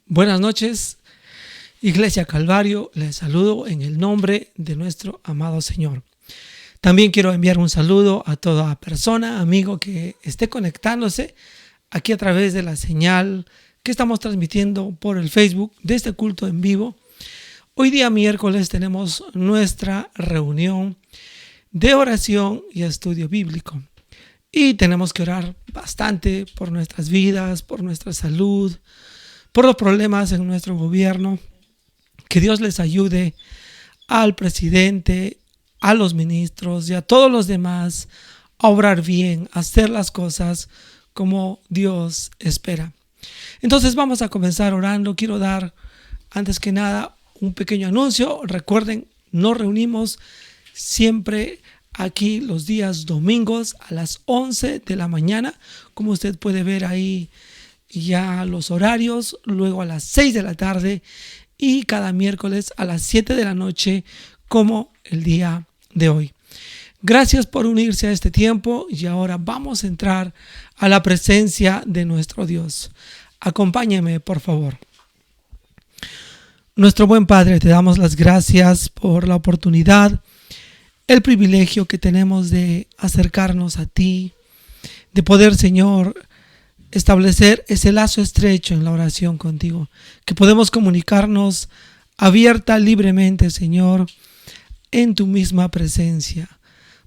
Buenas noches, Iglesia Calvario. Les saludo en el nombre de nuestro amado Señor. También quiero enviar un saludo a toda persona, amigo que esté conectándose aquí a través de la señal que estamos transmitiendo por el Facebook de este culto en vivo. Hoy día miércoles tenemos nuestra reunión de oración y estudio bíblico. Y tenemos que orar bastante por nuestras vidas, por nuestra salud, por los problemas en nuestro gobierno. Que Dios les ayude al presidente, a los ministros y a todos los demás a obrar bien, a hacer las cosas como Dios espera. Entonces vamos a comenzar orando. Quiero dar, antes que nada, un pequeño anuncio. Recuerden, nos reunimos siempre aquí los días domingos a las 11 de la mañana, como usted puede ver ahí ya los horarios, luego a las 6 de la tarde y cada miércoles a las 7 de la noche, como el día de hoy. Gracias por unirse a este tiempo y ahora vamos a entrar a la presencia de nuestro Dios. Acompáñeme, por favor. Nuestro buen Padre, te damos las gracias por la oportunidad, el privilegio que tenemos de acercarnos a ti, de poder, Señor, establecer ese lazo estrecho en la oración contigo, que podemos comunicarnos abierta, libremente, Señor, en tu misma presencia,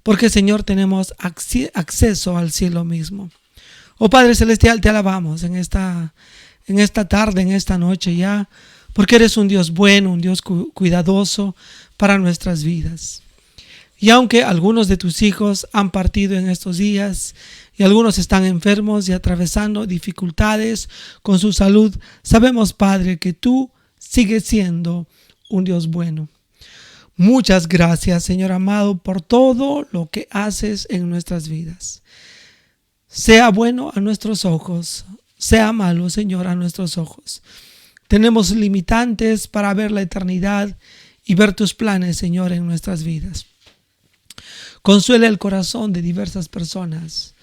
porque, Señor, tenemos acceso al cielo mismo. Oh Padre Celestial, te alabamos en esta tarde, en esta noche ya, porque eres un Dios bueno, un Dios cuidadoso para nuestras vidas. Y aunque algunos de tus hijos han partido en estos días y algunos están enfermos y atravesando dificultades con su salud, sabemos, Padre, que tú sigues siendo un Dios bueno. Muchas gracias, Señor amado, por todo lo que haces en nuestras vidas. Sea bueno a nuestros ojos, sea malo, Señor, a nuestros ojos. Tenemos limitantes para ver la eternidad y ver tus planes, Señor, en nuestras vidas. Consuela el corazón de diversas personas.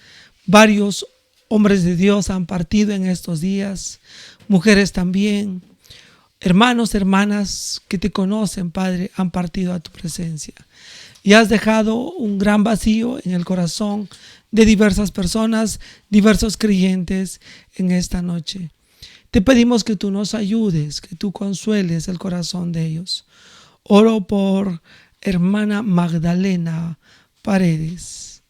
Varios hombres de Dios han partido en estos días, mujeres también, hermanos, hermanas que te conocen, Padre, han partido a tu presencia. Y has dejado un gran vacío en el corazón de diversas personas, diversos creyentes en esta noche. Te pedimos que tú nos ayudes, que tú consueles el corazón de ellos. Oro por hermana Magdalena Paredes.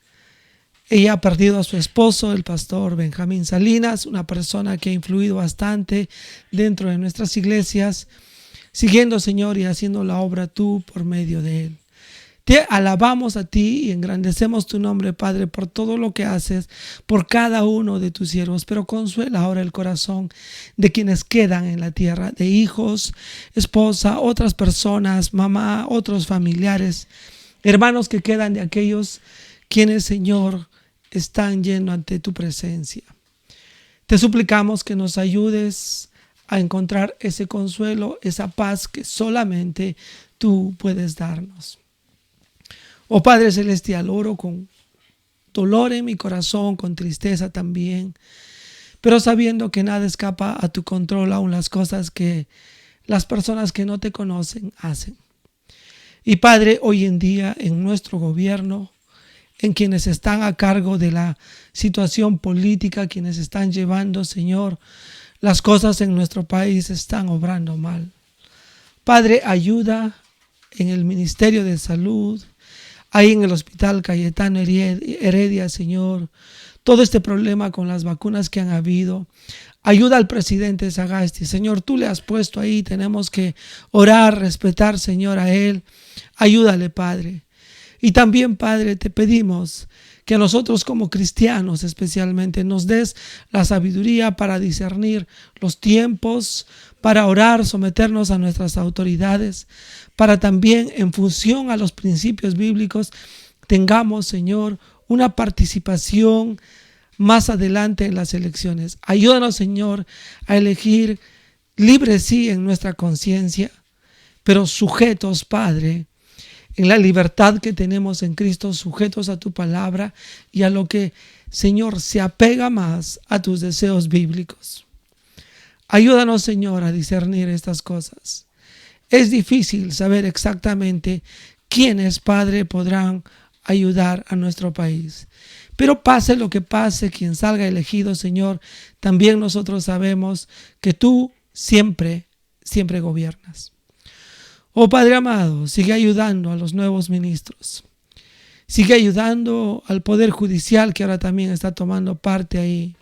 Ella ha perdido a su esposo, el pastor Benjamín Salinas, una persona que ha influido bastante dentro de nuestras iglesias, siguiendo, Señor, y haciendo la obra tú por medio de él. Te alabamos a ti y engrandecemos tu nombre, Padre, por todo lo que haces, por cada uno de tus siervos, pero consuela ahora el corazón de quienes quedan en la tierra, de hijos, esposa, otras personas, mamá, otros familiares, hermanos que quedan de aquellos quienes, Señor, están yendo ante tu presencia. Te suplicamos que nos ayudes a encontrar ese consuelo, esa paz que solamente tú puedes darnos. Oh Padre Celestial, oro con dolor en mi corazón, con tristeza también, pero sabiendo que nada escapa a tu control, aun las cosas que las personas que no te conocen hacen. Y Padre, hoy en día en nuestro gobierno, en quienes están a cargo de la situación política, quienes están llevando, Señor, las cosas en nuestro país están obrando mal. Padre, ayuda en el Ministerio de Salud, ahí en el Hospital Cayetano Heredia, Señor, todo este problema con las vacunas que han habido. Ayuda al presidente Sagasti, Señor, tú le has puesto ahí, tenemos que orar, respetar, Señor, a él. Ayúdale, Padre. Y también, Padre, te pedimos que a nosotros como cristianos especialmente nos des la sabiduría para discernir los tiempos, para orar, someternos a nuestras autoridades, para también en función a los principios bíblicos tengamos, Señor, una participación más adelante en las elecciones. Ayúdanos, Señor, a elegir libres, sí, en nuestra conciencia, pero sujetos, Padre, en la libertad que tenemos en Cristo, sujetos a tu palabra y a lo que, Señor, se apega más a tus deseos bíblicos. Ayúdanos, Señor, a discernir estas cosas. Es difícil saber exactamente quiénes, Padre, podrán ayudar a nuestro país. Pero pase lo que pase, quien salga elegido, Señor, también nosotros sabemos que tú siempre, siempre gobiernas. Oh Padre amado, sigue ayudando a los nuevos ministros. Sigue ayudando al Poder Judicial que ahora también está tomando parte ahí.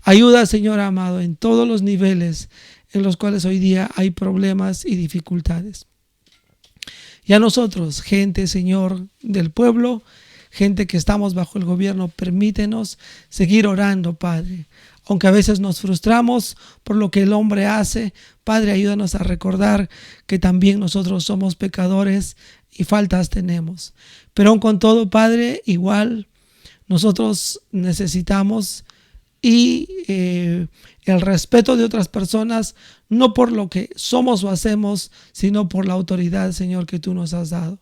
Ayuda, Señor amado, en todos los niveles en los cuales hoy día hay problemas y dificultades. Y a nosotros, gente, Señor, del pueblo, gente que estamos bajo el gobierno, permítenos seguir orando, Padre. Aunque a veces nos frustramos por lo que el hombre hace, Padre, ayúdanos a recordar que también nosotros somos pecadores y faltas tenemos. Pero aun con todo, Padre, igual nosotros necesitamos el respeto de otras personas, no por lo que somos o hacemos, sino por la autoridad, Señor, que tú nos has dado.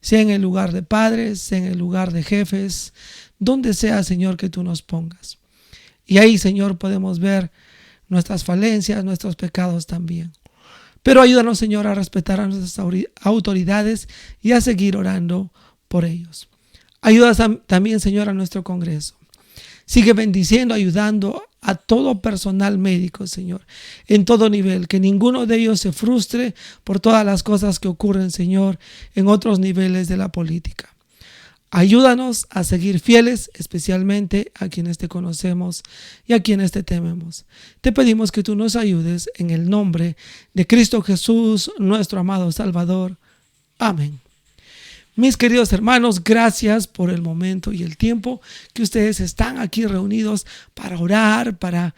Sea en el lugar de padres, sea en el lugar de jefes, donde sea, Señor, que tú nos pongas. Y ahí, Señor, podemos ver nuestras falencias, nuestros pecados también. Pero ayúdanos, Señor, a respetar a nuestras autoridades y a seguir orando por ellos. Ayuda también, Señor, a nuestro Congreso. Sigue bendiciendo, ayudando a todo personal médico, Señor, en todo nivel. Que ninguno de ellos se frustre por todas las cosas que ocurren, Señor, en otros niveles de la política. Ayúdanos a seguir fieles, especialmente a quienes te conocemos y a quienes te tememos. Te pedimos que tú nos ayudes en el nombre de Cristo Jesús, nuestro amado Salvador. Amén. Mis queridos hermanos, gracias por el momento y el tiempo que ustedes están aquí reunidos para orar, para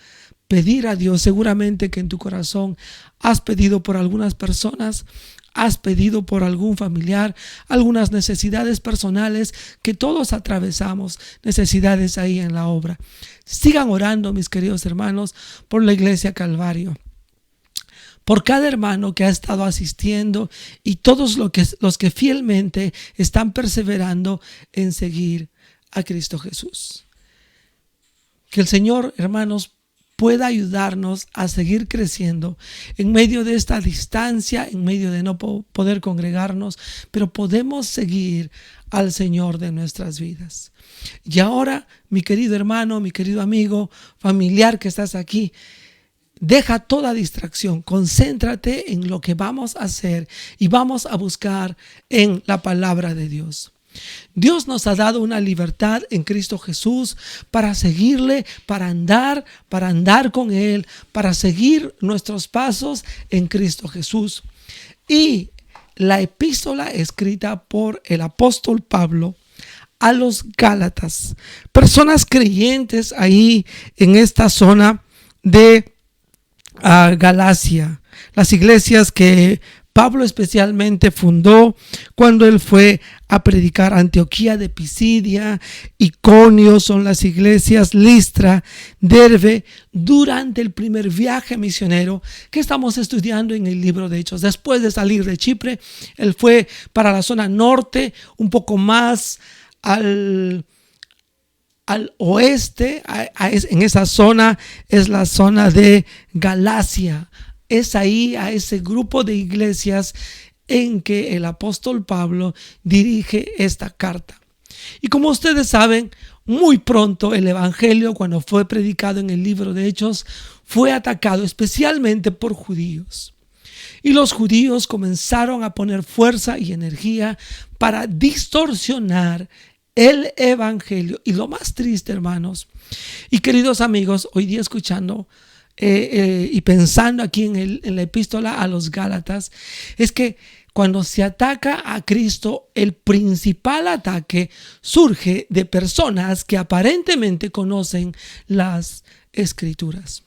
pedir a Dios. Seguramente que en tu corazón has pedido por algunas personas, has pedido por algún familiar, algunas necesidades personales que todos atravesamos, necesidades ahí en la obra. Sigan orando, mis queridos hermanos, por la Iglesia Calvario, por cada hermano que ha estado asistiendo y todos los que fielmente están perseverando en seguir a Cristo Jesús. Que el Señor, hermanos, pueda ayudarnos a seguir creciendo en medio de esta distancia, en medio de no poder congregarnos, pero podemos seguir al Señor de nuestras vidas. Y ahora, mi querido hermano, mi querido amigo, familiar que estás aquí, deja toda distracción, concéntrate en lo que vamos a hacer y vamos a buscar en la palabra de Dios. Dios nos ha dado una libertad en Cristo Jesús para seguirle, para andar con Él, para seguir nuestros pasos en Cristo Jesús. Y la epístola escrita por el apóstol Pablo a los Gálatas, personas creyentes ahí en esta zona de Galacia, las iglesias que Pablo especialmente fundó cuando él fue a predicar. Antioquía de Pisidia, Iconio son las iglesias, Listra, Derbe, durante el primer viaje misionero que estamos estudiando en el libro de Hechos. Después de salir de Chipre, él fue para la zona norte, un poco más al oeste. En esa zona es la zona de Galacia. Es ahí, a ese grupo de iglesias en que el apóstol Pablo dirige esta carta. Y como ustedes saben, muy pronto el evangelio, cuando fue predicado en el libro de Hechos, fue atacado especialmente por judíos. Y los judíos comenzaron a poner fuerza y energía para distorsionar el evangelio. Y lo más triste, hermanos y queridos amigos, hoy día escuchando y pensando aquí en la epístola a los Gálatas, es que cuando se ataca a Cristo, el principal ataque surge de personas que aparentemente conocen las Escrituras.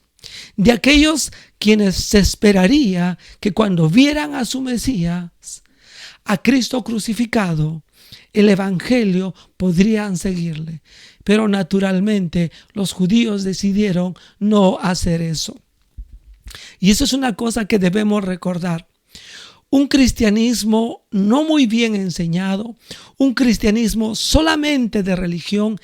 De aquellos quienes se esperaría que cuando vieran a su Mesías, a Cristo crucificado, el evangelio, podrían seguirle. Pero naturalmente los judíos decidieron no hacer eso. Y eso es una cosa que debemos recordar. Un cristianismo no muy bien enseñado, un cristianismo solamente de religión,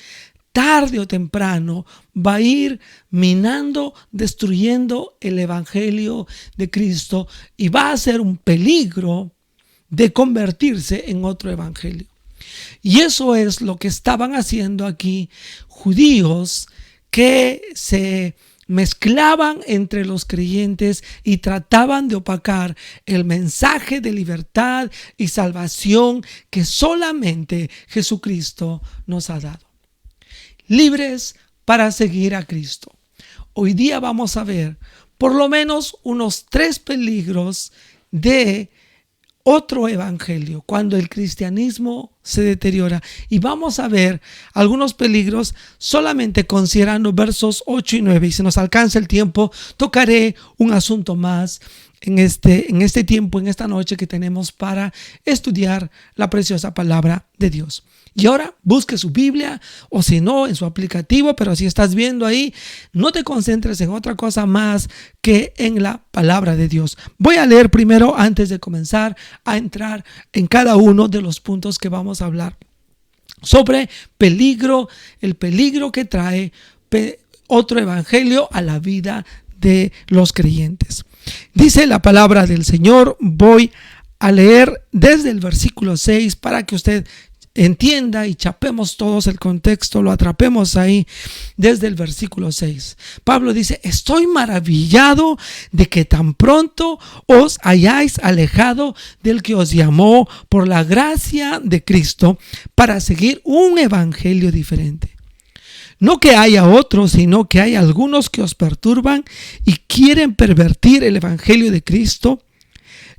tarde o temprano va a ir minando, destruyendo el evangelio de Cristo y va a ser un peligro de convertirse en otro evangelio. Y eso es lo que estaban haciendo aquí judíos que se mezclaban entre los creyentes y trataban de opacar el mensaje de libertad y salvación que solamente Jesucristo nos ha dado. Libres para seguir a Cristo. Hoy día vamos a ver por lo menos unos 3 peligros de otro evangelio cuando el cristianismo se deteriora, y vamos a ver algunos peligros solamente considerando versos 8 y 9, y si nos alcanza el tiempo tocaré un asunto más en este tiempo, en esta noche que tenemos para estudiar la preciosa palabra de Dios. Y ahora busque su Biblia, o si no, en su aplicativo, pero si estás viendo ahí, no te concentres en otra cosa más que en la palabra de Dios. Voy a leer primero antes de comenzar a entrar en cada uno de los puntos que vamos a hablar sobre el peligro que trae otro evangelio a la vida de los creyentes. Dice la palabra del Señor. Voy a leer desde el versículo 6 para que usted entienda y chapemos todos el contexto, lo atrapemos ahí desde el versículo 6. Pablo dice: estoy maravillado de que tan pronto os hayáis alejado del que os llamó por la gracia de Cristo para seguir un evangelio diferente. No que haya otros, sino que hay algunos que os perturban y quieren pervertir el evangelio de Cristo.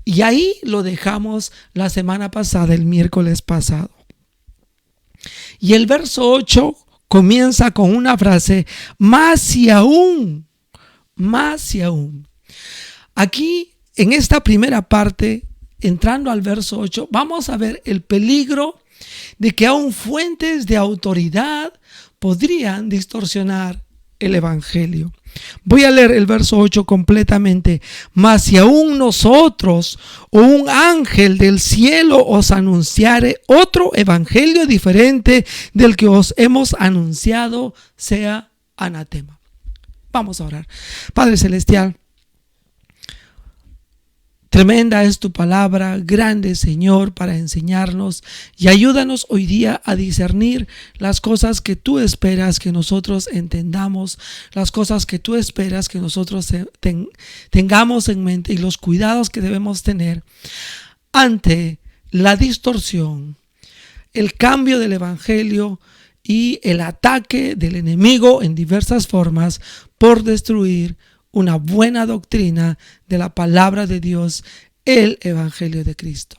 Y ahí lo dejamos la semana pasada, el miércoles pasado. Y el verso 8 comienza con una frase: más y aún, más y aún. Aquí, en esta primera parte, entrando al verso 8, vamos a ver el peligro de que aún fuentes de autoridad podrían distorsionar el evangelio. Voy a leer el verso 8 completamente. Mas si aún nosotros o un ángel del cielo os anunciare otro evangelio diferente del que os hemos anunciado, sea anatema. Vamos a orar. Padre Celestial, tremenda es tu palabra, grande Señor, para enseñarnos, y ayúdanos hoy día a discernir las cosas que tú esperas que nosotros entendamos, las cosas que tú esperas que nosotros tengamos en mente, y los cuidados que debemos tener ante la distorsión, el cambio del evangelio y el ataque del enemigo en diversas formas por destruir una buena doctrina de la palabra de Dios, el evangelio de Cristo.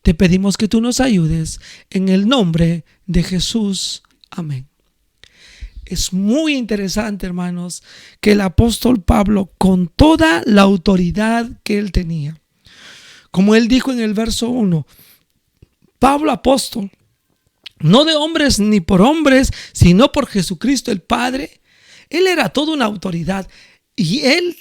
Te pedimos que tú nos ayudes en el nombre de Jesús. Amén. Es muy interesante, hermanos, que el apóstol Pablo, con toda la autoridad que él tenía, como él dijo en el verso 1, Pablo apóstol, no de hombres ni por hombres, sino por Jesucristo el Padre. Él era toda una autoridad. Y él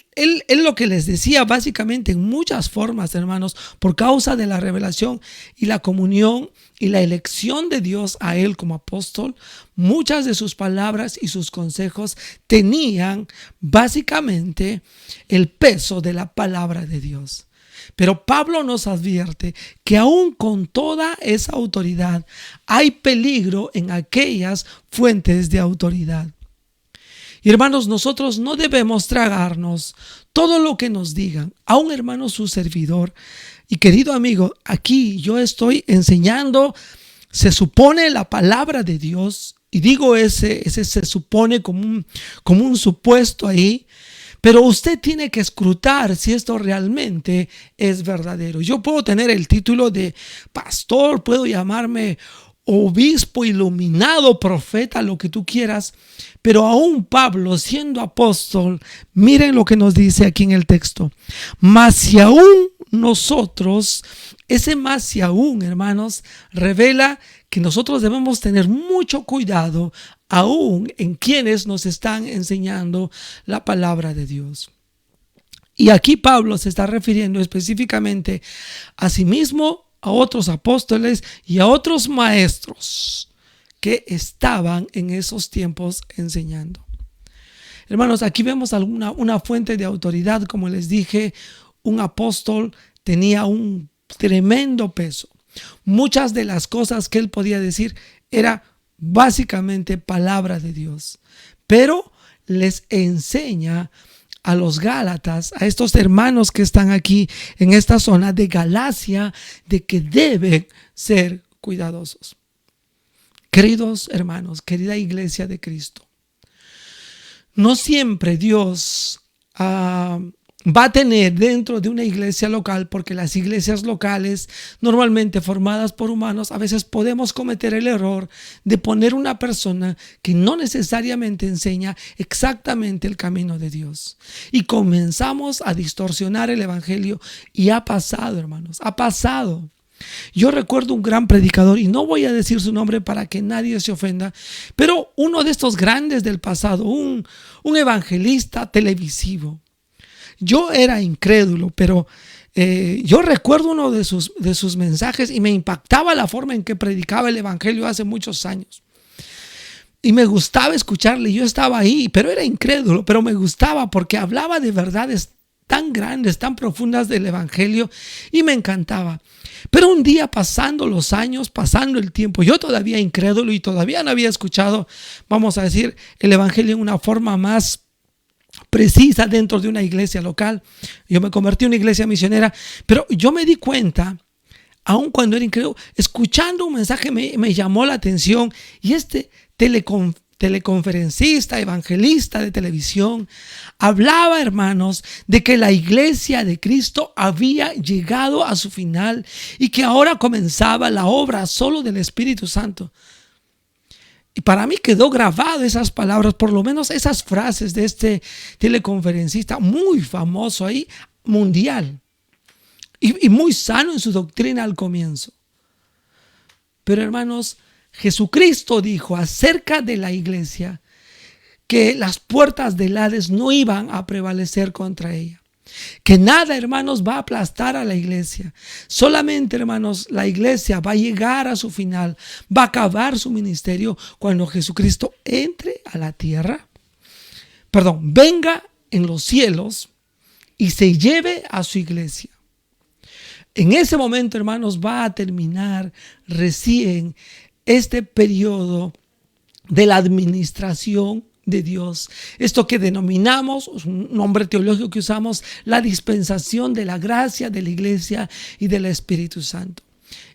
lo que les decía básicamente en muchas formas, hermanos, por causa de la revelación y la comunión y la elección de Dios a él como apóstol, muchas de sus palabras y sus consejos tenían básicamente el peso de la palabra de Dios. Pero Pablo nos advierte que aún con toda esa autoridad hay peligro en aquellas fuentes de autoridad. Y hermanos, nosotros no debemos tragarnos todo lo que nos digan. Aún, hermano, su servidor y querido amigo, aquí yo estoy enseñando, se supone, la palabra de Dios. Y digo ese se supone como un supuesto ahí. Pero usted tiene que escrutar si esto realmente es verdadero. Yo puedo tener el título de pastor, puedo llamarme obispo, iluminado, profeta, lo que tú quieras, pero aún Pablo, siendo apóstol, miren lo que nos dice aquí en el texto: mas si aún nosotros, ese más si aún, hermanos, revela que nosotros debemos tener mucho cuidado aún en quienes nos están enseñando la palabra de Dios. Y aquí Pablo se está refiriendo específicamente a sí mismo, a otros apóstoles y a otros maestros que estaban en esos tiempos enseñando. Hermanos, aquí vemos una fuente de autoridad. Como les dije, un apóstol tenía un tremendo peso. Muchas de las cosas que él podía decir era básicamente palabra de Dios, pero les enseña a los Gálatas, a estos hermanos que están aquí en esta zona de Galacia, de que deben ser cuidadosos. Queridos hermanos, querida iglesia de Cristo, no siempre Dios va a tener dentro de una iglesia local, porque las iglesias locales, normalmente formadas por humanos, a veces podemos cometer el error de poner una persona que no necesariamente enseña exactamente el camino de Dios. Y comenzamos a distorsionar el evangelio, y ha pasado, hermanos, ha pasado. Yo recuerdo un gran predicador, y no voy a decir su nombre para que nadie se ofenda, pero uno de estos grandes del pasado, un evangelista televisivo. Yo era incrédulo, pero yo recuerdo uno de sus mensajes y me impactaba la forma en que predicaba el evangelio hace muchos años. Y me gustaba escucharle. Yo estaba ahí, pero era incrédulo, pero me gustaba porque hablaba de verdades tan grandes, tan profundas del evangelio, y me encantaba. Pero un día, pasando los años, pasando el tiempo, yo todavía incrédulo y todavía no había escuchado, vamos a decir, el evangelio en una forma más precisa dentro de una iglesia local. Yo me convertí en una iglesia misionera, pero yo me di cuenta, aun cuando era incrédulo, escuchando un mensaje me llamó la atención, y este teleconferencista, evangelista de televisión, hablaba, hermanos, de que la iglesia de Cristo había llegado a su final y que ahora comenzaba la obra solo del Espíritu Santo. Y para mí quedó grabado esas palabras, por lo menos esas frases de este teleconferencista muy famoso ahí, mundial, y muy sano en su doctrina al comienzo. Pero, hermanos, Jesucristo dijo acerca de la iglesia que las puertas del Hades no iban a prevalecer contra ella. Que nada, hermanos, va a aplastar a la iglesia. Solamente, hermanos, la iglesia va a llegar a su final, va a acabar su ministerio cuando Jesucristo entre a la tierra, venga en los cielos y se lleve a su iglesia. En ese momento, hermanos, va a terminar recién este periodo de la administración de Dios. Esto que denominamos, un nombre teológico que usamos, la dispensación de la gracia de la iglesia y del Espíritu Santo.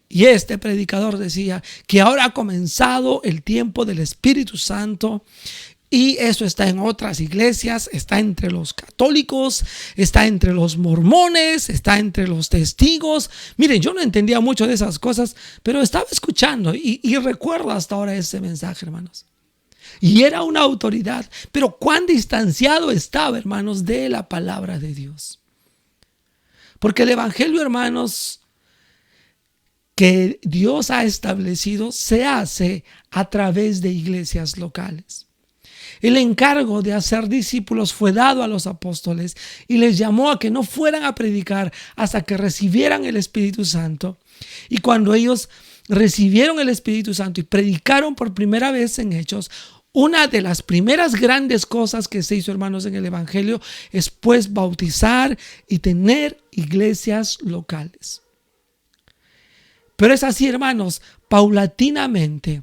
Y este predicador decía que ahora ha comenzado el tiempo del Espíritu Santo. Y eso está en otras iglesias, está entre los católicos, está entre los mormones, está entre los testigos. Miren, yo no entendía mucho de esas cosas, pero estaba escuchando y recuerdo hasta ahora ese mensaje, hermanos. Y era una autoridad, pero cuán distanciado estaba, hermanos, de la palabra de Dios. Porque el evangelio, hermanos, que Dios ha establecido se hace a través de iglesias locales. El encargo de hacer discípulos fue dado a los apóstoles y les llamó a que no fueran a predicar hasta que recibieran el Espíritu Santo. Y cuando ellos recibieron el Espíritu Santo y predicaron por primera vez en Hechos, una de las primeras grandes cosas que se hizo, hermanos, en el Evangelio es pues bautizar y tener iglesias locales. Pero es así, hermanos, paulatinamente,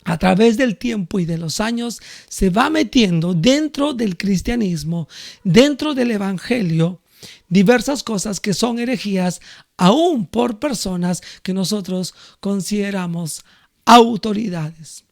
a través del tiempo y de los años, se va metiendo dentro del cristianismo, dentro del evangelio, diversas cosas que son herejías, aún por personas que nosotros consideramos autoridades.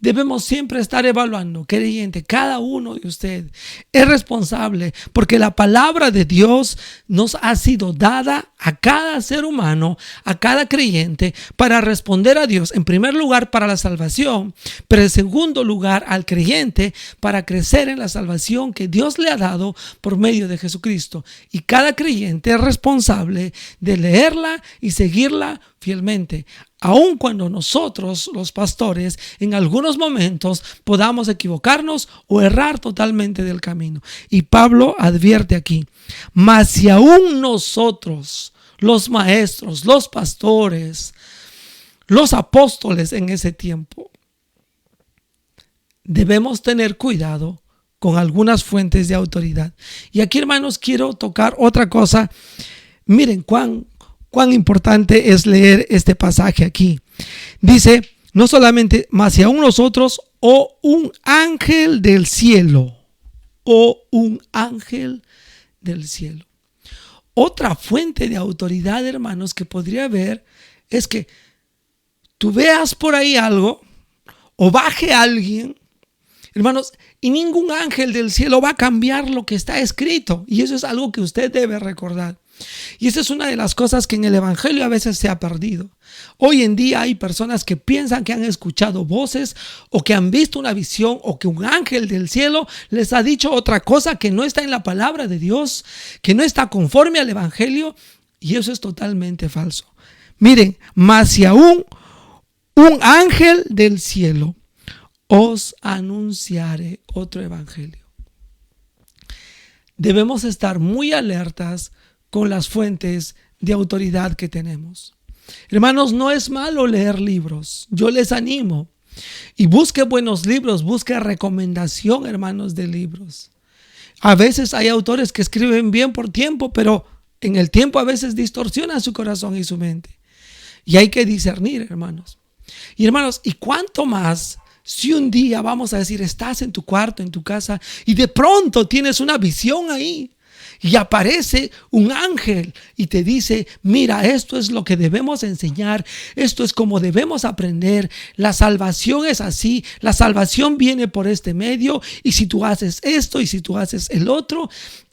Debemos siempre estar evaluando, creyente, cada uno de ustedes es responsable, porque la palabra de Dios nos ha sido dada a cada ser humano, a cada creyente, para responder a Dios, en primer lugar para la salvación, pero en segundo lugar al creyente para crecer en la salvación que Dios le ha dado por medio de Jesucristo. Y cada creyente es responsable de leerla y seguirla fielmente. Aun cuando nosotros, los pastores, en algunos momentos podamos equivocarnos o errar totalmente del camino. Y Pablo advierte aquí: mas si aún nosotros, los maestros, los pastores, los apóstoles en ese tiempo. Debemos tener cuidado con algunas fuentes de autoridad. Y aquí, hermanos, quiero tocar otra cosa. Miren cuán importante es leer este pasaje aquí. Dice, no solamente, mas si aún nosotros o un ángel del cielo, o un ángel del cielo. Otra fuente de autoridad, hermanos, que podría haber es que tú veas por ahí algo o baje alguien, hermanos, y ningún ángel del cielo va a cambiar lo que está escrito. Y eso es algo que usted debe recordar. Y esa es una de las cosas que en el evangelio a veces se ha perdido. Hoy en día hay personas que piensan que han escuchado voces o que han visto una visión o que un ángel del cielo les ha dicho otra cosa que no está en la palabra de Dios, que no está conforme al evangelio, y eso es totalmente falso. Miren, más si aún un ángel del cielo os anunciare otro evangelio. Debemos estar muy alertas con las fuentes de autoridad que tenemos. Hermanos, no es malo leer libros. Yo les animo. Y busque buenos libros, busque recomendación, hermanos, de libros. A veces hay autores que escriben bien por tiempo, pero en el tiempo a veces distorsionan su corazón y su mente. Y hay que discernir, hermanos. Y hermanos, ¿y cuánto más si un día, vamos a decir, estás en tu cuarto, en tu casa, y de pronto tienes una visión ahí? Y aparece un ángel y te dice, mira, esto es lo que debemos enseñar, esto es como debemos aprender, la salvación es así, la salvación viene por este medio, y si tú haces esto y si tú haces el otro,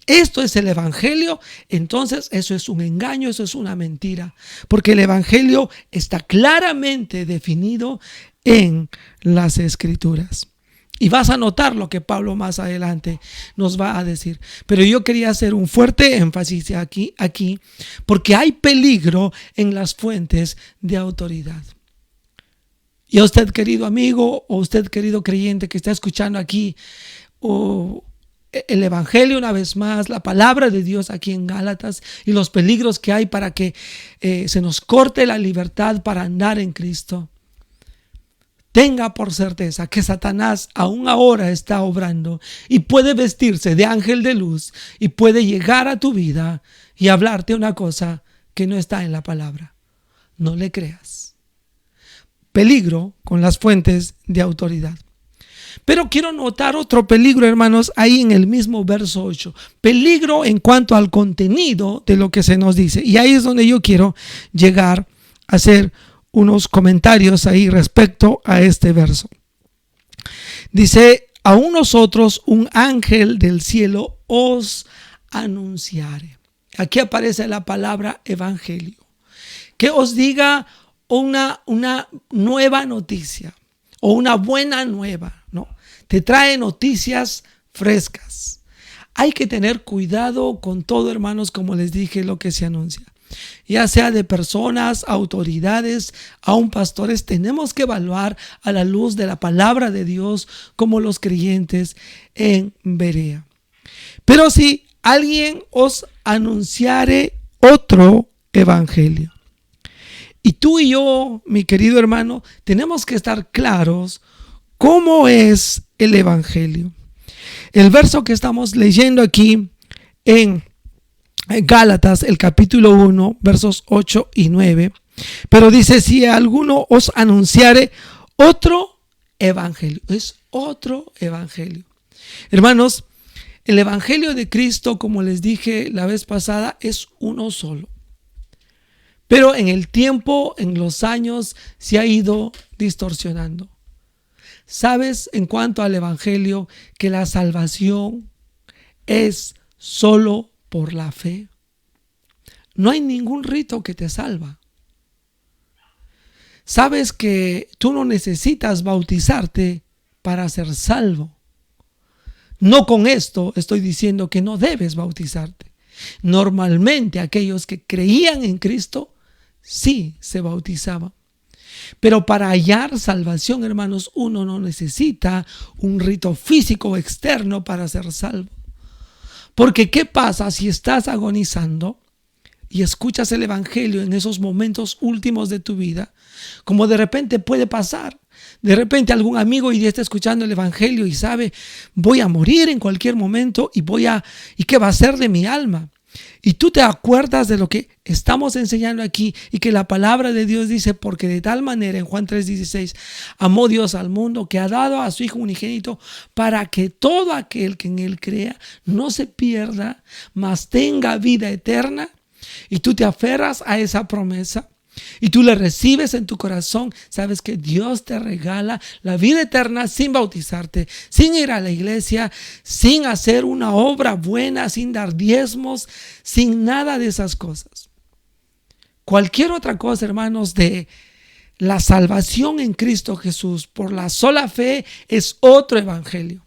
esto es el evangelio. Entonces eso es un engaño, eso es una mentira, porque el evangelio está claramente definido en las escrituras. Y vas a notar lo que Pablo más adelante nos va a decir. Pero yo quería hacer un fuerte énfasis aquí, porque hay peligro en las fuentes de autoridad. Y a usted, querido amigo, o usted, querido creyente que está escuchando aquí, o el evangelio una vez más, la palabra de Dios aquí en Gálatas, y los peligros que hay para que se nos corte la libertad para andar en Cristo. Tenga por certeza que Satanás aún ahora está obrando y puede vestirse de ángel de luz y puede llegar a tu vida y hablarte una cosa que no está en la palabra. No le creas. Peligro con las fuentes de autoridad. Pero quiero notar otro peligro, hermanos, ahí en el mismo verso 8. Peligro en cuanto al contenido de lo que se nos dice. Y ahí es donde yo quiero llegar a hacer unos comentarios ahí respecto a este verso. Dice, aún nosotros un ángel del cielo os anunciare. Aquí aparece la palabra evangelio. Que os diga una nueva noticia o una buena nueva, ¿no? Te trae noticias frescas. Hay que tener cuidado con todo, hermanos, como les dije, lo que se anuncia. Ya sea de personas, autoridades, aún pastores, tenemos que evaluar a la luz de la palabra de Dios como los creyentes en Berea. Pero si alguien os anunciare otro evangelio. Y tú y yo, mi querido hermano, tenemos que estar claros cómo es el evangelio. El verso que estamos leyendo aquí en Gálatas, el capítulo 1, versos 8 y 9. Pero dice, si alguno os anunciare otro evangelio. Es otro evangelio. Hermanos, el evangelio de Cristo, como les dije la vez pasada, es uno solo. Pero en el tiempo, en los años, se ha ido distorsionando. ¿Sabes en cuanto al evangelio que la salvación es solo por la fe? No hay ningún rito que te salva. Sabes que tú no necesitas bautizarte para ser salvo. No con esto estoy diciendo que no debes bautizarte. Normalmente aquellos que creían en Cristo sí se bautizaban. Pero para hallar salvación, hermanos, uno no necesita un rito físico externo para ser salvo. Porque ¿qué pasa si estás agonizando? y escuchas el evangelio en esos momentos últimos de tu vida, como de repente puede pasar. De repente algún amigo hoy día está escuchando el evangelio y sabe, voy a morir en cualquier momento y ¿qué va a ser de mi alma? Y tú te acuerdas de lo que estamos enseñando aquí y que la palabra de Dios dice, porque de tal manera en Juan 3:16 amó Dios al mundo que ha dado a su Hijo unigénito para que todo aquel que en él crea no se pierda, mas tenga vida eterna. Y tú te aferras a esa promesa y tú la recibes en tu corazón. Sabes que Dios te regala la vida eterna sin bautizarte, sin ir a la iglesia, sin hacer una obra buena, sin dar diezmos, sin nada de esas cosas. Cualquier otra cosa, hermanos, de la salvación en Cristo Jesús por la sola fe es otro evangelio.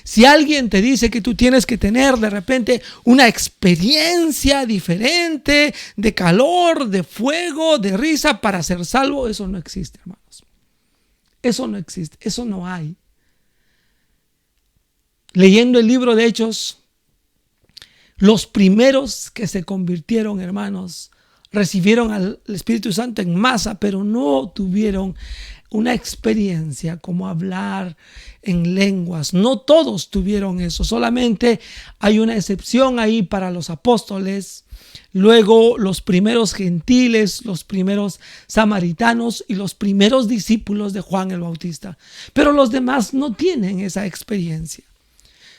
Si alguien te dice que tú tienes que tener de repente una experiencia diferente de calor, de fuego, de risa para ser salvo, eso no existe, hermanos. Eso no existe, eso no hay. Leyendo el libro de Hechos, los primeros que se convirtieron, hermanos, recibieron al Espíritu Santo en masa, pero no tuvieron una experiencia como hablar en lenguas. No todos tuvieron eso, solamente hay una excepción ahí para los apóstoles, luego los primeros gentiles, los primeros samaritanos y los primeros discípulos de Juan el Bautista. Pero los demás no tienen esa experiencia.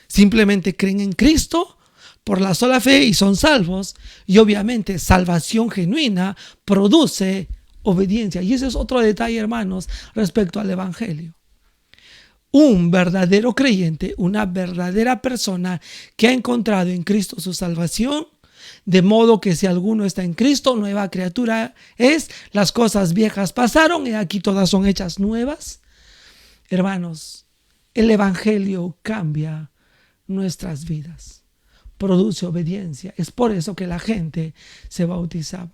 Simplemente creen en Cristo por la sola fe y son salvos, y obviamente salvación genuina produce obediencia. Y ese es otro detalle, hermanos, respecto al evangelio. Un verdadero creyente, una verdadera persona que ha encontrado en Cristo su salvación, de modo que si alguno está en Cristo, nueva criatura es, las cosas viejas pasaron y aquí todas son hechas nuevas. Hermanos, el evangelio cambia nuestras vidas, produce obediencia. Es por eso que la gente se bautizaba.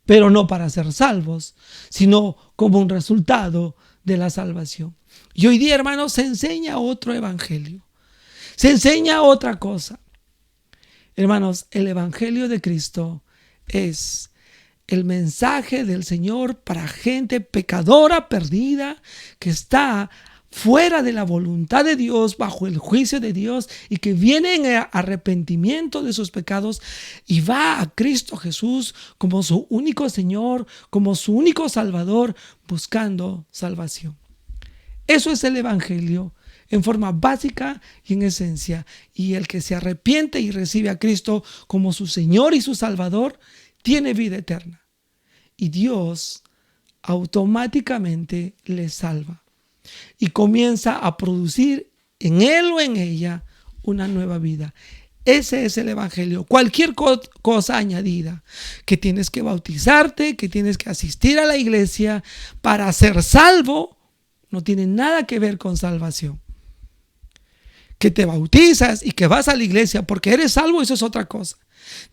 Pero no para ser salvos, sino como un resultado de la salvación. Y hoy día, hermanos, se enseña otro evangelio. Se enseña otra cosa. Hermanos, el evangelio de Cristo es el mensaje del Señor para gente pecadora, perdida, que está fuera de la voluntad de Dios, bajo el juicio de Dios, y que viene en arrepentimiento de sus pecados y va a Cristo Jesús como su único Señor, como su único Salvador, buscando salvación. Eso es el evangelio en forma básica y en esencia. Y el que se arrepiente y recibe a Cristo como su Señor y su Salvador, tiene vida eterna. Y Dios automáticamente le salva y comienza a producir en él o en ella una nueva vida. Ese es el evangelio. Cualquier cosa añadida, que tienes que bautizarte, que tienes que asistir a la iglesia para ser salvo, no tiene nada que ver con salvación. Que te bautizas y que vas a la iglesia porque eres salvo, eso es otra cosa.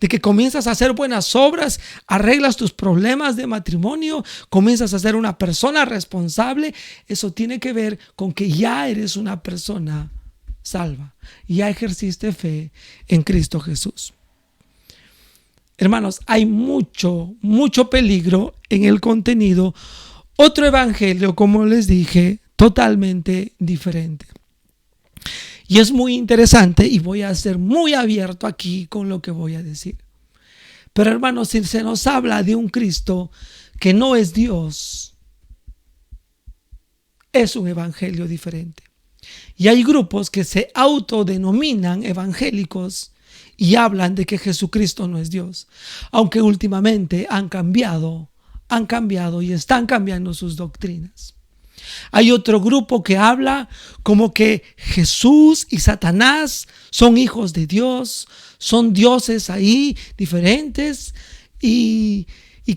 De que comienzas a hacer buenas obras, arreglas tus problemas de matrimonio, comienzas a ser una persona responsable, eso tiene que ver con que ya eres una persona salva, ya ejerciste fe en Cristo Jesús. Hermanos, hay mucho peligro en el contenido. Otro evangelio, como les dije, totalmente diferente. Y es muy interesante y voy a ser muy abierto aquí con lo que voy a decir. Pero hermanos, si se nos habla de un Cristo que no es Dios, es un evangelio diferente. Y hay grupos que se autodenominan evangélicos y hablan de que Jesucristo no es Dios, aunque últimamente han cambiado y están cambiando sus doctrinas. Hay otro grupo que habla como que Jesús y Satanás son hijos de Dios, son dioses ahí diferentes y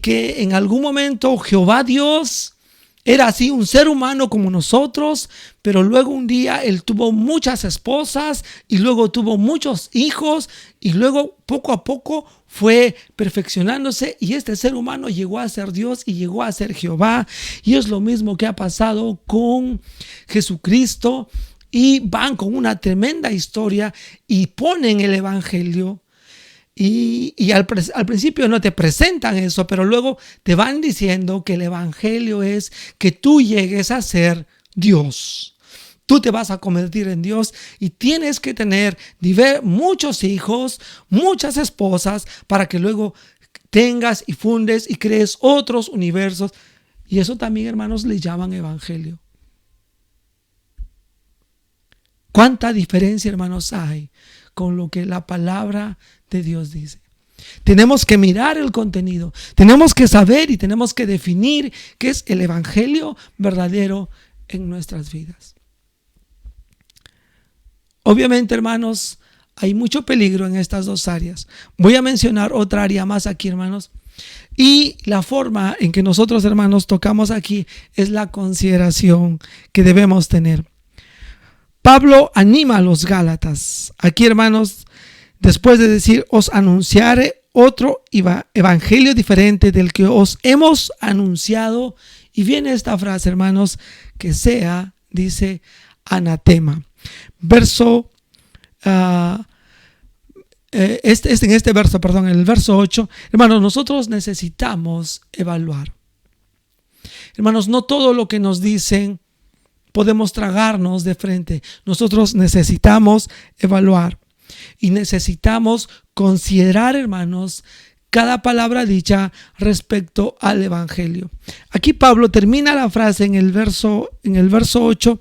que en algún momento Jehová Dios era así un ser humano como nosotros, pero luego un día él tuvo muchas esposas y luego tuvo muchos hijos y luego poco a poco fue perfeccionándose y este ser humano llegó a ser Dios y llegó a ser Jehová. Y es lo mismo que ha pasado con Jesucristo y van con una tremenda historia y ponen el evangelio Al principio no te presentan eso, pero luego te van diciendo que el evangelio es que tú llegues a ser Dios. Tú te vas a convertir en Dios y tienes que tener muchos hijos, muchas esposas, para que luego tengas y fundes y crees otros universos. Y eso también, hermanos, le llaman evangelio. ¿Cuánta diferencia, hermanos, hay con lo que la palabra de Dios dice? Tenemos que mirar el contenido, tenemos que saber y tenemos que definir qué es el evangelio verdadero en nuestras vidas. Obviamente, hermanos, hay mucho peligro en estas dos áreas. Voy a mencionar otra área más aquí, hermanos. Y la forma en que nosotros, hermanos, tocamos aquí es la consideración que debemos tener. Pablo anima a los Gálatas. Aquí, hermanos, después de decir, os anunciaré otro evangelio diferente del que os hemos anunciado. Y viene esta frase, hermanos, que sea, dice, anatema. Verso, en el verso 8, hermanos, nosotros necesitamos evaluar. Hermanos, no todo lo que nos dicen podemos tragarnos de frente. Nosotros necesitamos evaluar y necesitamos considerar, hermanos, cada palabra dicha respecto al evangelio. Aquí Pablo termina la frase en el verso 8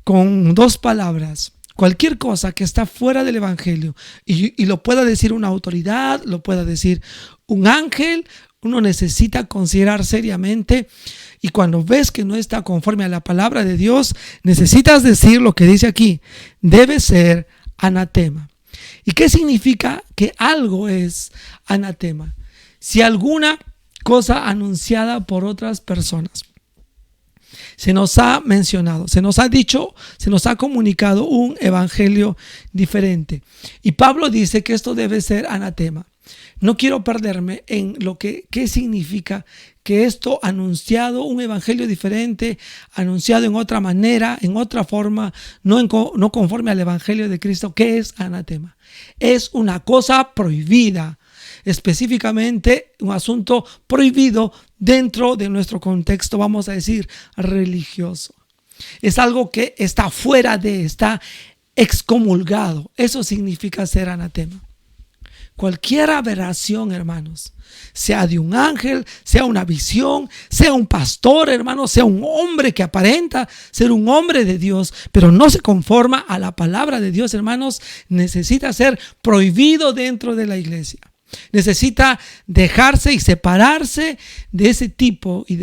con dos palabras. Cualquier cosa que está fuera del evangelio y lo pueda decir una autoridad, lo pueda decir un ángel, uno necesita considerar seriamente. Y cuando ves que no está conforme a la palabra de Dios, necesitas decir lo que dice aquí: debe ser anatema. ¿Y qué significa que algo es anatema? Si alguna cosa anunciada por otras personas se nos ha mencionado, se nos ha dicho, se nos ha comunicado un evangelio diferente, y Pablo dice que esto debe ser anatema. No quiero perderme en lo que qué significa que esto anunciado, un evangelio diferente, anunciado en otra manera, en otra forma, no conforme al evangelio de Cristo. ¿Qué es anatema? Es una cosa prohibida, específicamente un asunto prohibido dentro de nuestro contexto, vamos a decir, religioso. Es algo que está está excomulgado. Eso significa ser anatema. Cualquier aberración, hermanos, sea de un ángel, sea una visión, sea un pastor, hermanos, sea un hombre que aparenta ser un hombre de Dios, pero no se conforma a la palabra de Dios, hermanos, necesita ser prohibido dentro de la iglesia. Necesita dejarse y separarse de ese tipo y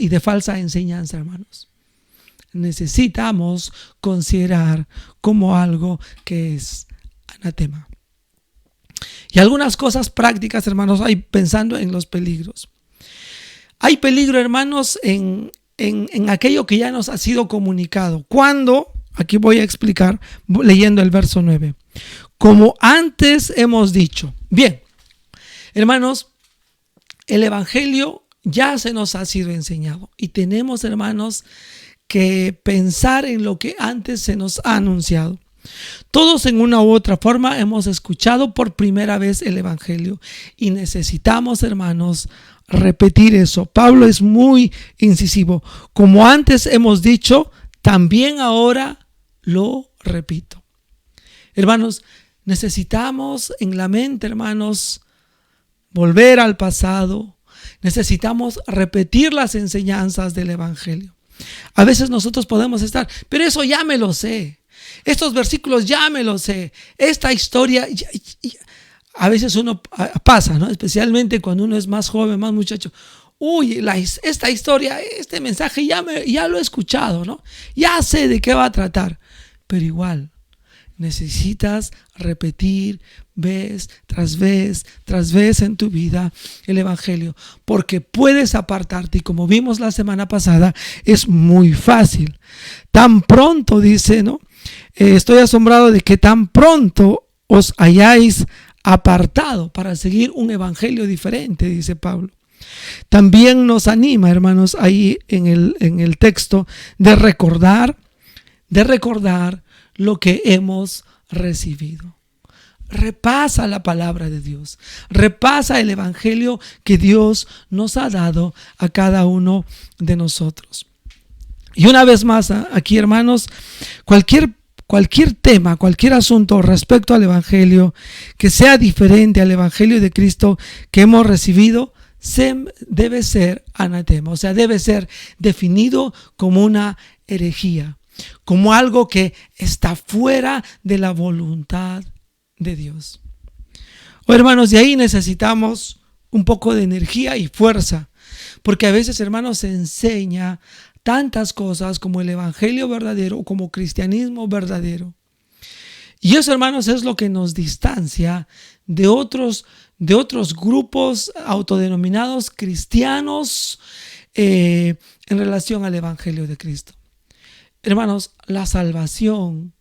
de falsa enseñanza, hermanos. Necesitamos considerar como algo que es anatema. Y algunas cosas prácticas, hermanos, hay pensando en los peligros. Hay peligro, hermanos, en aquello que ya nos ha sido comunicado. ¿Cuándo? Aquí voy a explicar leyendo el verso 9. Como antes hemos dicho. Bien, hermanos, el evangelio ya se nos ha sido enseñado. Y tenemos, hermanos, que pensar en lo que antes se nos ha anunciado. Todos en una u otra forma hemos escuchado por primera vez el evangelio y necesitamos, hermanos, repetir eso. Pablo es muy incisivo. Como antes hemos dicho, también ahora lo repito. Hermanos, necesitamos en la mente, hermanos, volver al pasado. Necesitamos repetir las enseñanzas del evangelio. A veces nosotros podemos estar, pero eso ya me lo sé. Estos versículos ya me los sé. Esta historia, a veces uno pasa, ¿no? Especialmente cuando uno es más joven, más muchacho. Esta historia, este mensaje ya lo he escuchado, ¿no? Ya sé de qué va a tratar. Pero igual, necesitas repetir vez tras vez en tu vida el evangelio, porque puedes apartarte, y como vimos la semana pasada, es muy fácil. Tan pronto, dice, ¿no? Estoy asombrado de que tan pronto os hayáis apartado para seguir un evangelio diferente, dice Pablo. También nos anima, hermanos, ahí en el texto de recordar lo que hemos recibido. repasa la palabra de Dios, repasa el evangelio que Dios nos ha dado a cada uno de nosotros. Y una vez más, aquí, hermanos, cualquier tema, cualquier asunto respecto al evangelio que sea diferente al evangelio de Cristo que hemos recibido, debe ser anatema, o sea, debe ser definido como una herejía, como algo que está fuera de la voluntad de Dios. Hermanos, de ahí necesitamos un poco de energía y fuerza, porque a veces, hermanos, se enseña tantas cosas como el evangelio verdadero, como cristianismo verdadero. Y eso, hermanos, es lo que nos distancia de otros grupos autodenominados cristianos en relación al evangelio de Cristo. Hermanos, la salvación,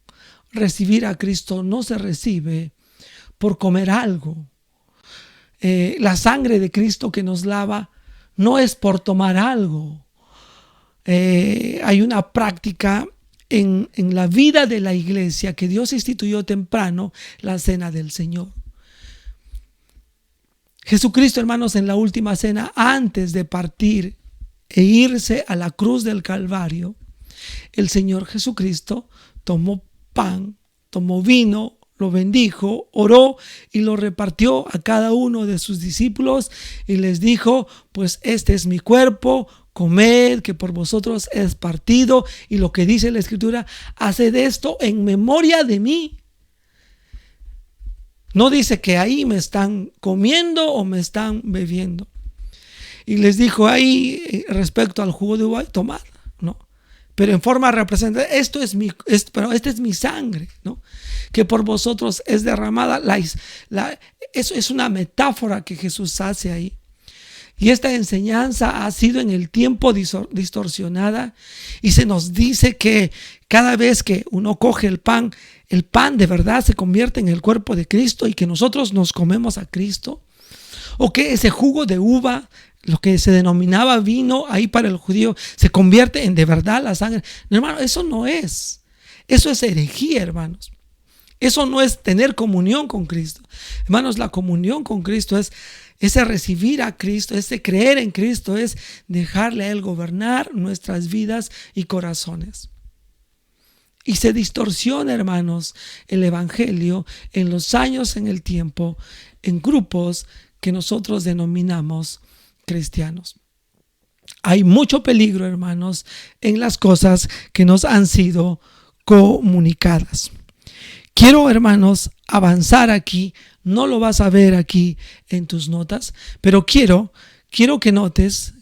recibir a Cristo, no se recibe por comer algo. La sangre de Cristo que nos lava no es por tomar algo. Hay una práctica en la vida de la iglesia que Dios instituyó temprano, la cena del Señor. Jesucristo, hermanos, en la última cena, antes de partir e irse a la cruz del Calvario, el Señor Jesucristo tomó pan, tomó vino, lo bendijo, oró y lo repartió a cada uno de sus discípulos y les dijo: pues este es mi cuerpo, comed, que por vosotros es partido. Y lo que dice la Escritura: haced esto en memoria de mí. No dice que ahí me están comiendo o me están bebiendo. Y les dijo ahí respecto al jugo de uva: tomad, ¿no? Pero en forma representativa, esta es mi sangre, ¿no? Que por vosotros es derramada. Eso es una metáfora que Jesús hace ahí. Y esta enseñanza ha sido en el tiempo distorsionada, y se nos dice que cada vez que uno coge el pan de verdad se convierte en el cuerpo de Cristo y que nosotros nos comemos a Cristo, o que ese jugo de uva, lo que se denominaba vino ahí para el judío, se convierte en de verdad la sangre. No, hermano, eso no es. Eso es herejía, hermanos. Eso no es tener comunión con Cristo. Hermanos, la comunión con Cristo es ese recibir a Cristo, ese creer en Cristo, es dejarle a Él gobernar nuestras vidas y corazones. Y se distorsiona, hermanos, el evangelio en los años, en el tiempo, en grupos que nosotros denominamos cristianos. Hay mucho peligro, hermanos, en las cosas que nos han sido comunicadas. Quiero, hermanos, avanzar aquí. No lo vas a ver aquí en tus notas, pero quiero que notes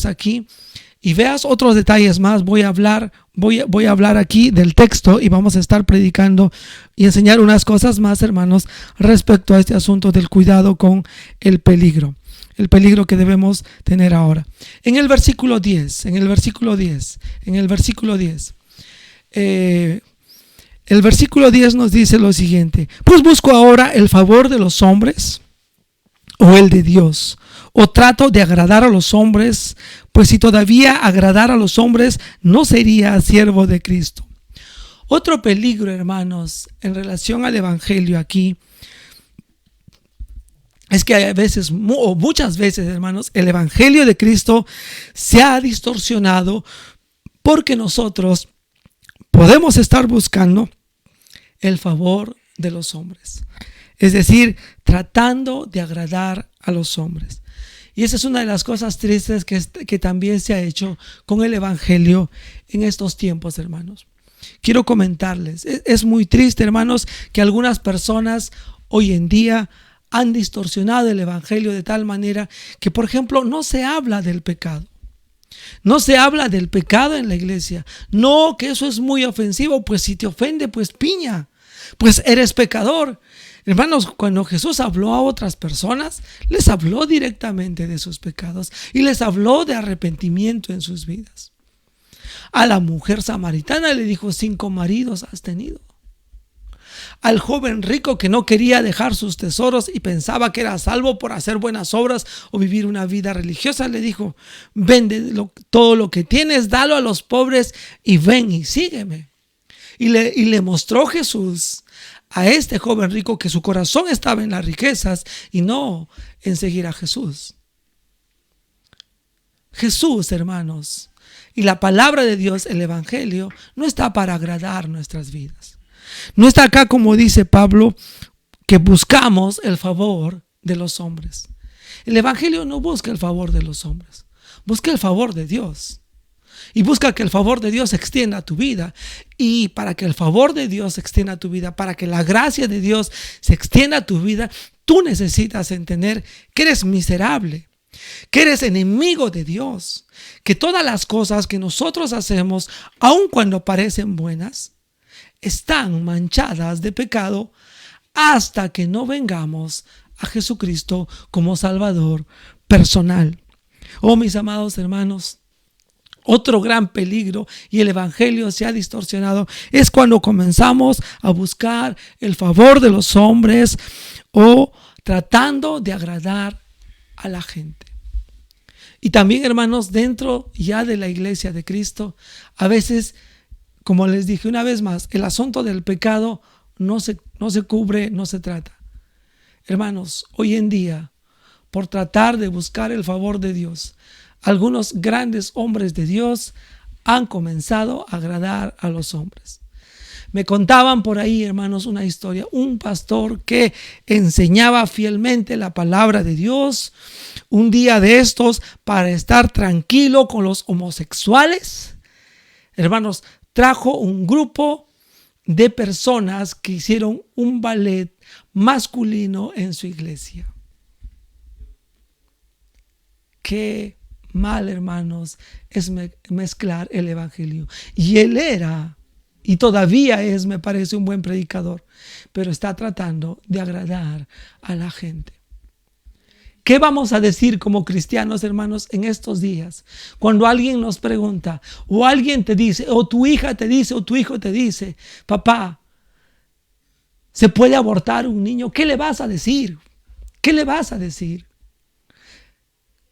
aquí y veas otros detalles más. Voy a hablar aquí del texto y vamos a estar predicando y enseñar unas cosas más, hermanos, respecto a este asunto del cuidado con el peligro que debemos tener ahora. En el versículo 10, el versículo 10 nos dice lo siguiente: pues busco ahora el favor de los hombres o el de Dios, o trato de agradar a los hombres, pues si todavía agradara a los hombres no sería siervo de Cristo. Otro peligro, hermanos, en relación al evangelio aquí, es que a veces, o muchas veces, hermanos, el evangelio de Cristo se ha distorsionado porque nosotros podemos estar buscando el favor de los hombres, es decir, tratando de agradar a los hombres. Y esa es una de las cosas tristes que también se ha hecho con el evangelio en estos tiempos, hermanos. Quiero comentarles, es muy triste, hermanos, que algunas personas hoy en día han distorsionado el evangelio de tal manera que, por ejemplo, no se habla del pecado. No se habla del pecado en la iglesia. No, que eso es muy ofensivo. Pues si te ofende, pues piña. Pues eres pecador. Hermanos, cuando Jesús habló a otras personas, les habló directamente de sus pecados y les habló de arrepentimiento en sus vidas. A la mujer samaritana le dijo: 5 maridos has tenido. Al joven rico que no quería dejar sus tesoros y pensaba que era salvo por hacer buenas obras o vivir una vida religiosa, le dijo: vende todo lo que tienes, dalo a los pobres y ven y sígueme. Y le mostró Jesús a este joven rico que su corazón estaba en las riquezas y no en seguir a Jesús. Jesús, hermanos, y la palabra de Dios, el Evangelio, no está para agradar nuestras vidas. No está acá, como dice Pablo, que buscamos el favor de los hombres. El Evangelio no busca el favor de los hombres, busca el favor de Dios. Y busca que el favor de Dios se extienda a tu vida. Y para que el favor de Dios se extienda a tu vida, para que la gracia de Dios se extienda a tu vida, tú necesitas entender que eres miserable, que eres enemigo de Dios, que todas las cosas que nosotros hacemos, aun cuando parecen buenas, están manchadas de pecado hasta que no vengamos a Jesucristo como Salvador personal. Oh, mis amados hermanos, otro gran peligro, y el Evangelio se ha distorsionado, es cuando comenzamos a buscar el favor de los hombres o tratando de agradar a la gente. Y también, hermanos, dentro ya de la iglesia de Cristo, a veces, como les dije una vez más, el asunto del pecado no se cubre, no se trata. Hermanos, hoy en día, por tratar de buscar el favor de Dios, algunos grandes hombres de Dios han comenzado a agradar a los hombres. Me contaban por ahí, hermanos, una historia. Un pastor que enseñaba fielmente la palabra de Dios, un día de estos, para estar tranquilo con los homosexuales, hermanos, trajo un grupo de personas que hicieron un ballet masculino en su iglesia. Qué mal, hermanos, es mezclar el Evangelio. Y él era, y todavía es, me parece, un buen predicador, pero está tratando de agradar a la gente. ¿Qué vamos a decir como cristianos, hermanos, en estos días? Cuando alguien nos pregunta, o alguien te dice, o tu hija te dice, o tu hijo te dice, papá, ¿se puede abortar un niño? ¿Qué le vas a decir? ¿Qué le vas a decir?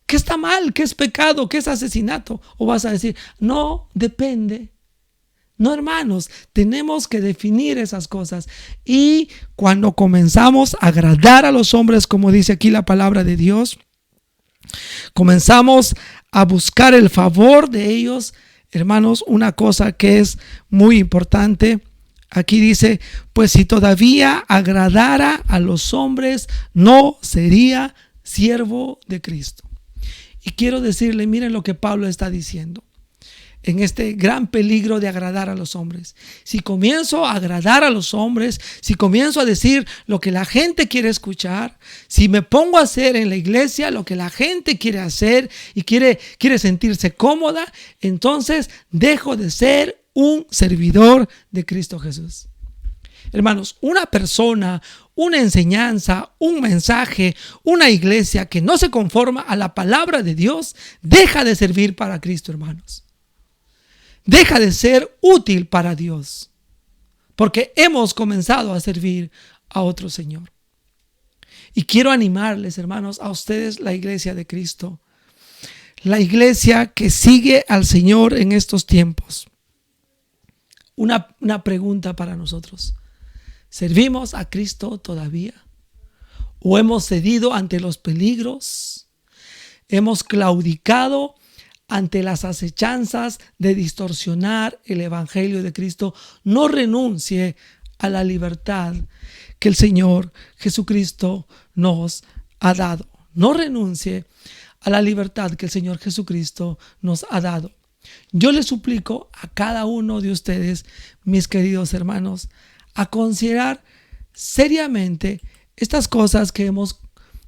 ¿Qué está mal? ¿Qué es pecado? ¿Qué es asesinato? ¿O vas a decir, no, depende? No, hermanos, tenemos que definir esas cosas. Y cuando comenzamos a agradar a los hombres, como dice aquí la palabra de Dios, comenzamos a buscar el favor de ellos. Hermanos, una cosa que es muy importante, aquí dice, pues si todavía agradara a los hombres, no sería siervo de Cristo. Y quiero decirle, miren lo que Pablo está diciendo en este gran peligro de agradar a los hombres. Si comienzo a agradar a los hombres, si comienzo a decir lo que la gente quiere escuchar, si me pongo a hacer en la iglesia lo que la gente quiere hacer y quiere sentirse cómoda, entonces dejo de ser un servidor de Cristo Jesús. Hermanos, una persona, una enseñanza, un mensaje, una iglesia que no se conforma a la palabra de Dios, deja de servir para Cristo, hermanos. Deja de ser útil para Dios, porque hemos comenzado a servir a otro Señor. Y quiero animarles, hermanos, a ustedes, la iglesia de Cristo, la iglesia que sigue al Señor en estos tiempos. Una pregunta para nosotros. ¿Servimos a Cristo todavía? ¿O hemos cedido ante los peligros? ¿Hemos claudicado ante las acechanzas de distorsionar el Evangelio de Cristo? No renuncie a la libertad que el Señor Jesucristo nos ha dado. No renuncie a la libertad que el Señor Jesucristo nos ha dado. Yo les suplico a cada uno de ustedes, mis queridos hermanos, a considerar seriamente estas cosas que hemos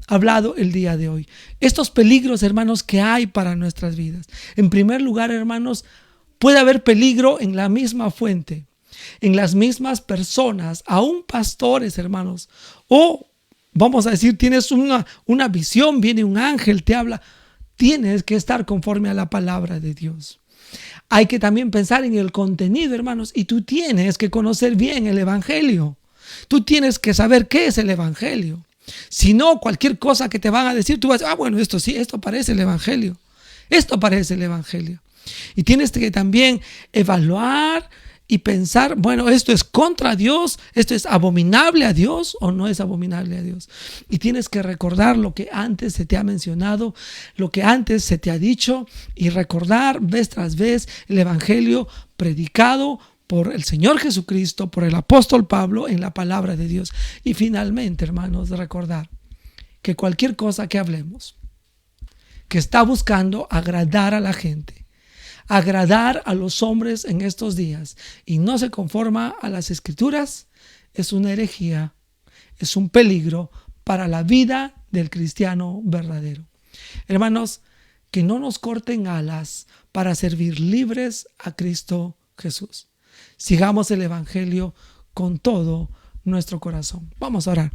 hablado el día de hoy. Estos peligros, hermanos, que hay para nuestras vidas. En primer lugar, hermanos, puede haber peligro en la misma fuente, en las mismas personas, aún pastores, hermanos. O, vamos a decir, tienes una visión, viene un ángel, te habla. Tienes que estar conforme a la palabra de Dios. Hay que también pensar en el contenido, hermanos, y tú tienes que conocer bien el Evangelio. Tú tienes que saber qué es el Evangelio. Si no, cualquier cosa que te van a decir, tú vas a decir, bueno, esto sí, esto parece el Evangelio. Esto parece el Evangelio. Y tienes que también evaluar y pensar, bueno, esto es contra Dios, esto es abominable a Dios o no es abominable a Dios. Y tienes que recordar lo que antes se te ha mencionado, lo que antes se te ha dicho, y recordar vez tras vez el evangelio predicado por el Señor Jesucristo, por el apóstol Pablo en la palabra de Dios. Y finalmente, hermanos, recordar que cualquier cosa que hablemos, que está buscando agradar a la gente, agradar a los hombres en estos días y no se conforma a las escrituras, es una herejía, es un peligro para la vida del cristiano verdadero. Hermanos, que no nos corten alas para servir libres a Cristo Jesús. Sigamos el evangelio con todo nuestro corazón. Vamos a orar.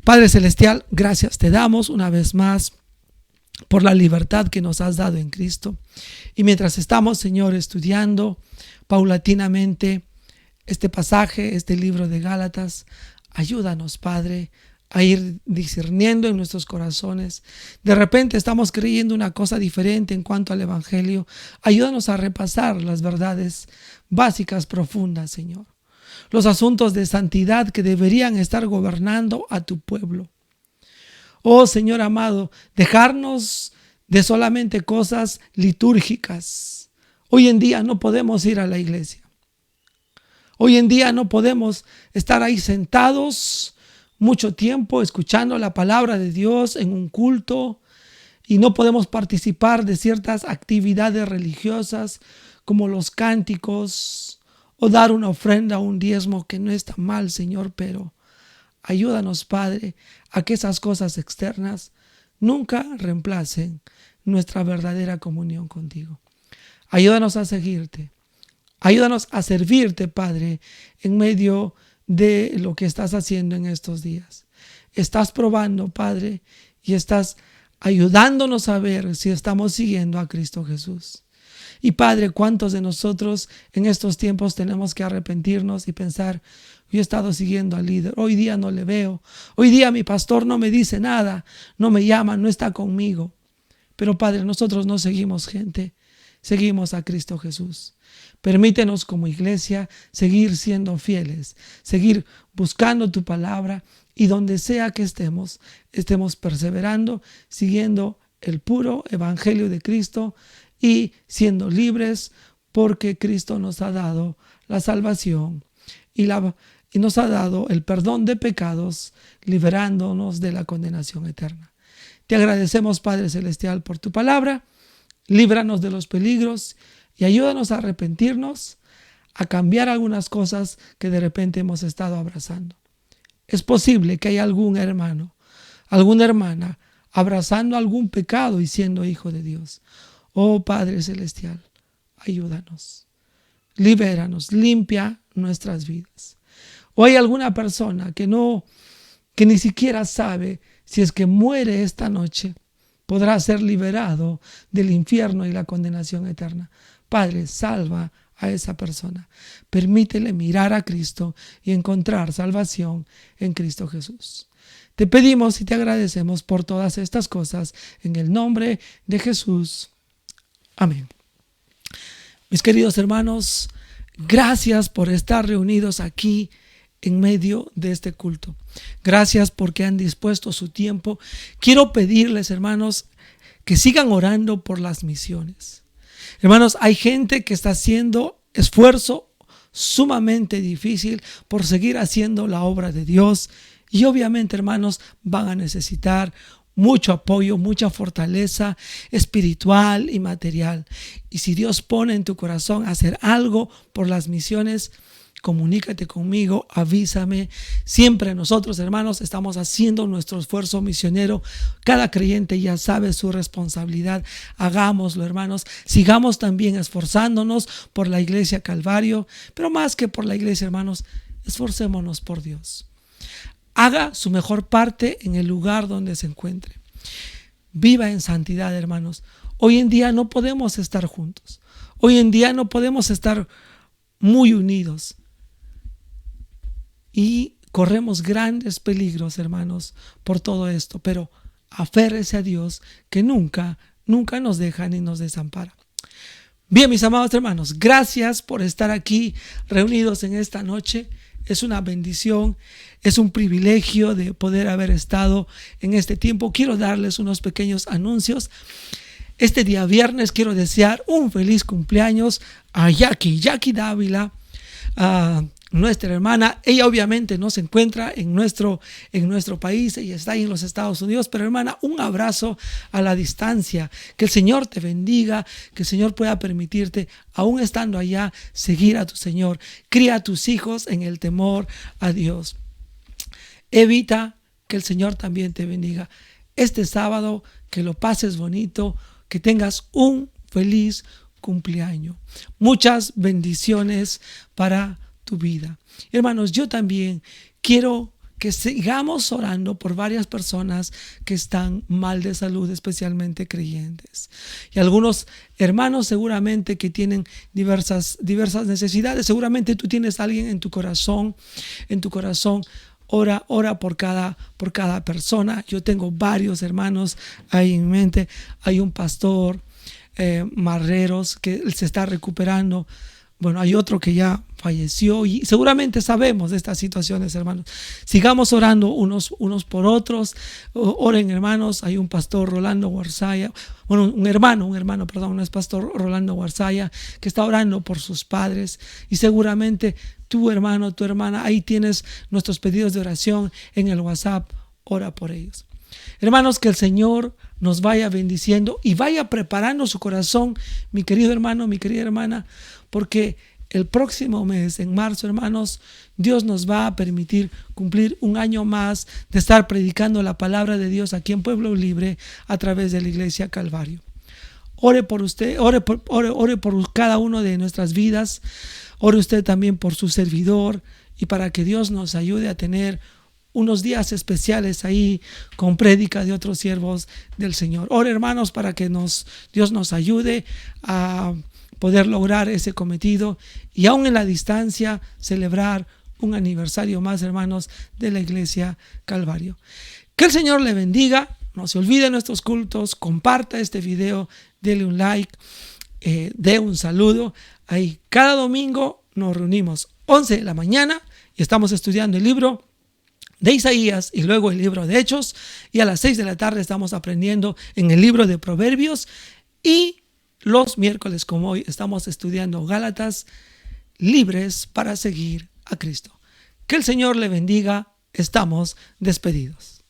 Padre Celestial, gracias te damos una vez más por la libertad que nos has dado en Cristo. Y mientras estamos, Señor, estudiando paulatinamente este pasaje, este libro de Gálatas, ayúdanos, Padre, a ir discerniendo en nuestros corazones. De repente estamos creyendo una cosa diferente en cuanto al evangelio. Ayúdanos a repasar las verdades básicas, profundas, Señor. Los asuntos de santidad que deberían estar gobernando a tu pueblo. Oh Señor amado, dejarnos de solamente cosas litúrgicas. Hoy en día no podemos ir a la iglesia. Hoy en día no podemos estar ahí sentados mucho tiempo escuchando la palabra de Dios en un culto, y no podemos participar de ciertas actividades religiosas como los cánticos o dar una ofrenda o un diezmo, que no está mal, Señor, pero ayúdanos, Padre, a que esas cosas externas nunca reemplacen nuestra verdadera comunión contigo. Ayúdanos a seguirte. Ayúdanos a servirte, Padre, en medio de lo que estás haciendo en estos días. Estás probando, Padre, y estás ayudándonos a ver si estamos siguiendo a Cristo Jesús. Y Padre, ¿cuántos de nosotros en estos tiempos tenemos que arrepentirnos y pensar: yo he estado siguiendo al líder, hoy día no le veo, hoy día mi pastor no me dice nada, no me llama, no está conmigo? Pero Padre, nosotros no seguimos gente, seguimos a Cristo Jesús. Permítenos como iglesia seguir siendo fieles, seguir buscando tu palabra, y donde sea que estemos perseverando, siguiendo el puro evangelio de Cristo y siendo libres, porque Cristo nos ha dado la salvación y nos ha dado el perdón de pecados, liberándonos de la condenación eterna. Te agradecemos, Padre Celestial, por tu palabra. Líbranos de los peligros y ayúdanos a arrepentirnos, a cambiar algunas cosas que de repente hemos estado abrazando. Es posible que haya algún hermano, alguna hermana abrazando algún pecado y siendo hijo de Dios. Oh Padre Celestial, ayúdanos, libéranos, limpia nuestras vidas. O hay alguna persona que ni siquiera sabe si es que muere esta noche, podrá ser liberado del infierno y la condenación eterna. Padre, salva a esa persona. Permítele mirar a Cristo y encontrar salvación en Cristo Jesús. Te pedimos y te agradecemos por todas estas cosas en el nombre de Jesús. Amén. Mis queridos hermanos, gracias por estar reunidos aquí en medio de este culto. Gracias porque han dispuesto su tiempo. Quiero pedirles, hermanos, que sigan orando por las misiones. Hermanos, hay gente que está haciendo esfuerzo sumamente difícil por seguir haciendo la obra de Dios, y obviamente, hermanos, van a necesitar mucho apoyo, mucha fortaleza espiritual y material. Y si Dios pone en tu corazón hacer algo por las misiones, comunícate conmigo, avísame. Siempre nosotros, hermanos, estamos haciendo nuestro esfuerzo misionero. Cada creyente ya sabe su responsabilidad. Hagámoslo, hermanos. Sigamos también esforzándonos por la iglesia Calvario, pero más que por la iglesia, hermanos, esforcémonos por Dios. Haga su mejor parte en el lugar donde se encuentre. Viva en santidad, hermanos. Hoy en día no podemos estar juntos. Hoy en día no podemos estar muy unidos. Y corremos grandes peligros, hermanos, por todo esto. Pero aférrese a Dios, que nunca nos deja ni nos desampara. Bien, mis amados hermanos, gracias por estar aquí reunidos en esta noche. Es una bendición, es un privilegio de poder haber estado en este tiempo. Quiero darles unos pequeños anuncios. Este día viernes quiero desear un feliz cumpleaños a Jackie Dávila, nuestra hermana. Ella obviamente no se encuentra en nuestro país, ella está ahí en los Estados Unidos, pero hermana, un abrazo a la distancia. Que el Señor te bendiga, que el Señor pueda permitirte, aún estando allá, seguir a tu Señor. Cría a tus hijos en el temor a Dios. Evita, que el Señor también te bendiga. Este sábado, que lo pases bonito, que tengas un feliz cumpleaños. Muchas bendiciones para tu vida. Hermanos, yo también quiero que sigamos orando por varias personas que están mal de salud, especialmente creyentes. Y algunos hermanos seguramente que tienen diversas necesidades. Seguramente tú tienes a alguien en tu corazón. Ora por cada persona. Yo tengo varios hermanos ahí en mente. Hay un pastor Marreros que se está recuperando. Bueno, hay otro que ya falleció y seguramente sabemos de estas situaciones, hermanos. Sigamos orando unos por otros. Oren, hermanos. Hay un pastor Rolando Guarzaya, bueno, un hermano, perdón, no es pastor Rolando Guarzaya, que está orando por sus padres. Y seguramente tu hermano, tu hermana, ahí tienes nuestros pedidos de oración en el WhatsApp. Ora por ellos. Hermanos, que el Señor nos vaya bendiciendo y vaya preparando su corazón, mi querido hermano, mi querida hermana, porque el próximo mes, en marzo, hermanos, Dios nos va a permitir cumplir un año más de estar predicando la palabra de Dios aquí en Pueblo Libre a través de la Iglesia Calvario. Ore por usted, ore por cada uno de nuestras vidas. Ore usted también por su servidor y para que Dios nos ayude a tener unos días especiales ahí con prédica de otros siervos del Señor. Ore, hermanos, para que Dios nos ayude a poder lograr ese cometido y aún en la distancia celebrar un aniversario más, hermanos, de la Iglesia Calvario. Que el Señor le bendiga. No se olvide nuestros cultos. Comparta este video, dele un like, dé un saludo. Ahí cada domingo nos reunimos 11 de la mañana y estamos estudiando el libro de Isaías y luego el libro de Hechos, y a las 6 de la tarde estamos aprendiendo en el libro de Proverbios, y los miércoles como hoy estamos estudiando Gálatas, libres para seguir a Cristo. Que el Señor le bendiga. Estamos despedidos.